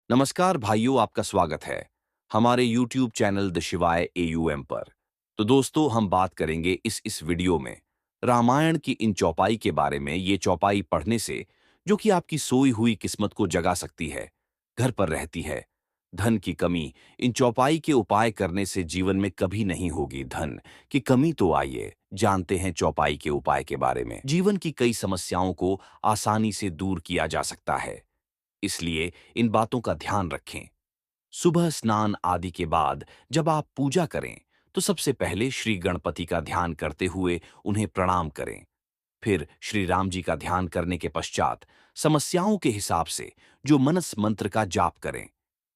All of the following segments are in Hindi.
नमस्कार भाइयों, आपका स्वागत है हमारे YouTube चैनल द शिवाय AUM पर। तो दोस्तों, हम बात करेंगे इस वीडियो में रामायण की इन चौपाई के बारे में। ये चौपाई पढ़ने से जो कि आपकी सोई हुई किस्मत को जगा सकती है, घर पर रहती है। धन की कमी, इन चौपाई के उपाय करने से जीवन में कभी नहीं होगी धन की कमी। तो आइए जानते हैं चौपाई के उपाय के बारे में। जीवन की कई समस्याओं को आसानी से दूर किया जा सकता है, इसलिए इन बातों का ध्यान रखें। सुबह स्नान आदि के बाद जब आप पूजा करें, तो सबसे पहले श्री गणपति का ध्यान करते हुए उन्हें प्रणाम करें। फिर श्री राम जी का ध्यान करने के पश्चात समस्याओं के हिसाब से जो मनस मंत्र का जाप करें।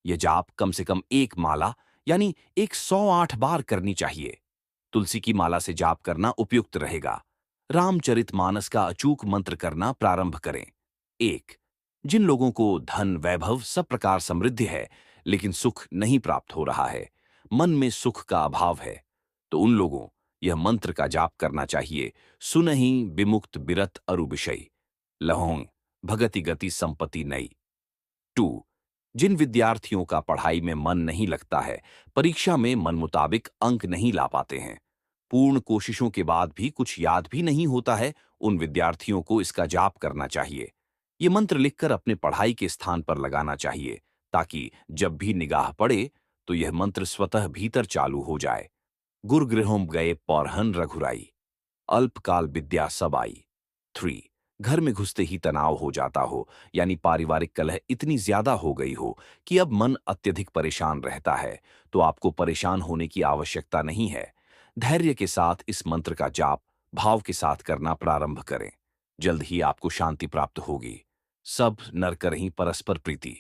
यह जाप कम से कम एक माला यानी 108 बार करनी चाहिए। तुलसी की माला से जाप करना उपयुक्त रहेगा। रामचरितमानस का अचूक मंत्र करना प्रारंभ करें। एक, जिन लोगों को धन वैभव सब प्रकार समृद्धि है, लेकिन सुख नहीं प्राप्त हो रहा है, मन में सुख का अभाव है, तो उन लोगों यह मंत्र का जाप करना चाहिए। सुनहि विमुक्त बिरत अरु विषय, लहों भगति गति संपत्ति नई। टू, जिन विद्यार्थियों का पढ़ाई में मन नहीं लगता है, परीक्षा में मन मुताबिक अंक नहीं ला पाते हैं, पूर्ण कोशिशों के बाद भी कुछ याद भी नहीं होता है, उन विद्यार्थियों को इसका जाप करना चाहिए। ये मंत्र लिखकर अपने पढ़ाई के स्थान पर लगाना चाहिए, ताकि जब भी निगाह पड़े तो यह मंत्र स्वतः भीतर चालू हो जाए। गुरुगृहों गए पौरहन रघुराई, अल्पकाल विद्या सब आई। थ्री, घर में घुसते ही तनाव हो जाता हो, यानी पारिवारिक कलह इतनी ज्यादा हो गई हो कि अब मन अत्यधिक परेशान रहता है, तो आपको परेशान होने की आवश्यकता नहीं है। धैर्य के साथ इस मंत्र का जाप भाव के साथ करना प्रारंभ करें। जल्द ही आपको शांति प्राप्त होगी। सब नर करहीं परस्पर प्रीति,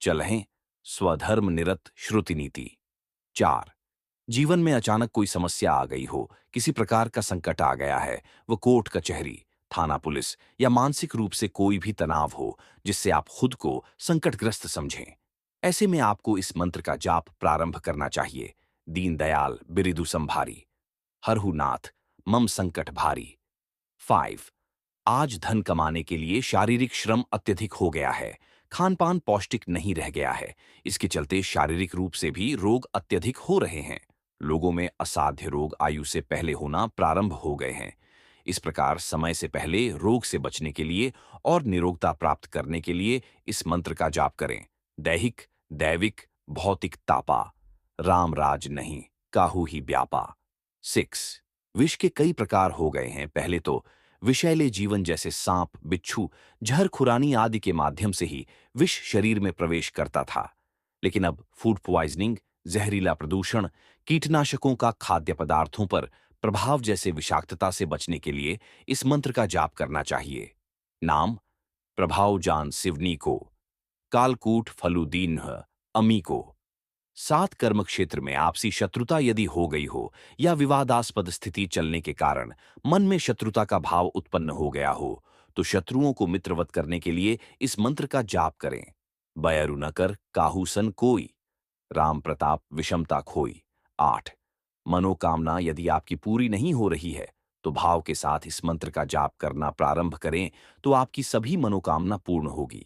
चलहें स्वधर्म निरत श्रुति नीति। चार, जीवन में अचानक कोई समस्या आ गई हो, किसी प्रकार का संकट आ गया है, वो कोर्ट कचहरी, थाना पुलिस या मानसिक रूप से कोई भी तनाव हो जिससे आप खुद को संकटग्रस्त समझें, ऐसे में आपको इस मंत्र का जाप प्रारंभ करना चाहिए। दीनदयाल बिरिदु संभारी, हरहु नाथ मम संकट भारी। 5, आज धन कमाने के लिए शारीरिक श्रम अत्यधिक हो गया है, खान पान पौष्टिक नहीं रह गया है, इसके चलते शारीरिक रूप से भी रोग अत्यधिक हो रहे हैं। लोगों में असाध्य रोग आयु से पहले होना प्रारंभ हो गए हैं। इस प्रकार समय से पहले रोग से बचने के लिए और निरोगता प्राप्त करने के लिए इस मंत्र का जाप करें। दैहिक दैविक भौतिक तापा, राम राज नहीं काहू ही व्यापा। 6, विष के कई प्रकार हो गए हैं। पहले तो विषैले जीवन जैसे सांप बिच्छू जहर खुरानी आदि के माध्यम से ही विष शरीर में प्रवेश करता था, लेकिन अब फूड प्वाइजनिंग, जहरीला प्रदूषण, कीटनाशकों का खाद्य पदार्थों पर प्रभाव जैसे विषाक्तता से बचने के लिए इस मंत्र का जाप करना चाहिए। नाम, प्रभाव जान सिवनी को, कालकूट फलुदीन अमी को। 7, कर्म क्षेत्र में आपसी शत्रुता यदि हो गई हो या विवादास्पद स्थिति चलने के कारण मन में शत्रुता का भाव उत्पन्न हो गया हो, तो शत्रुओं को मित्रवत करने के लिए इस मंत्र का जाप करें। बयरु न कर काहू सन कोई, राम प्रताप विषमता खोई। 8, मनोकामना यदि आपकी पूरी नहीं हो रही है, तो भाव के साथ इस मंत्र का जाप करना प्रारंभ करें, तो आपकी सभी मनोकामना पूर्ण होगी।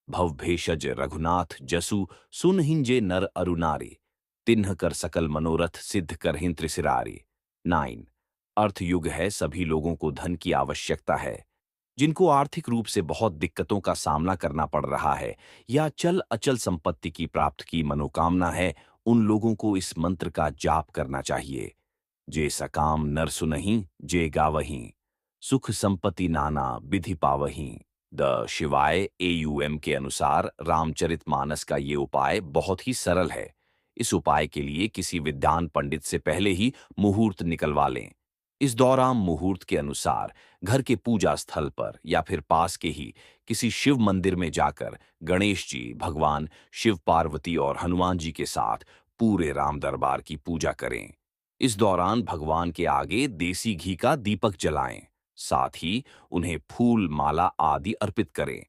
भव भेषज रघुनाथ जसु सुनहिंजे नर अरुनारी, तिन्ह कर सकल मनोरथ सिद्ध करहिं त्रिसिरारी। 9, अर्थ युग है, सभी लोगों को धन की आवश्यकता है। जिनको आर्थिक रूप से बहुत दिक्कतों का सामना करना पड़ रहा है या चल अचल संपत्ति की प्राप्त की मनोकामना है, उन लोगों को इस मंत्र का जाप करना चाहिए। जे सकाम नर सुनहि जे गावहीं, सुख संपत्ति नाना विधि पावहीं। द शिवाय AUM के अनुसार रामचरितमानस का ये उपाय बहुत ही सरल है। इस उपाय के लिए किसी विद्वान पंडित से पहले ही मुहूर्त निकलवा लें। इस दौरान मुहूर्त के अनुसार घर के पूजा स्थल पर या फिर पास के ही किसी शिव मंदिर में जाकर गणेश जी, भगवान शिव, पार्वती और हनुमान जी के साथ पूरे राम दरबार की पूजा करें। इस दौरान भगवान के आगे देसी घी का दीपक जलाएं, साथ ही उन्हें फूल माला आदि अर्पित करें।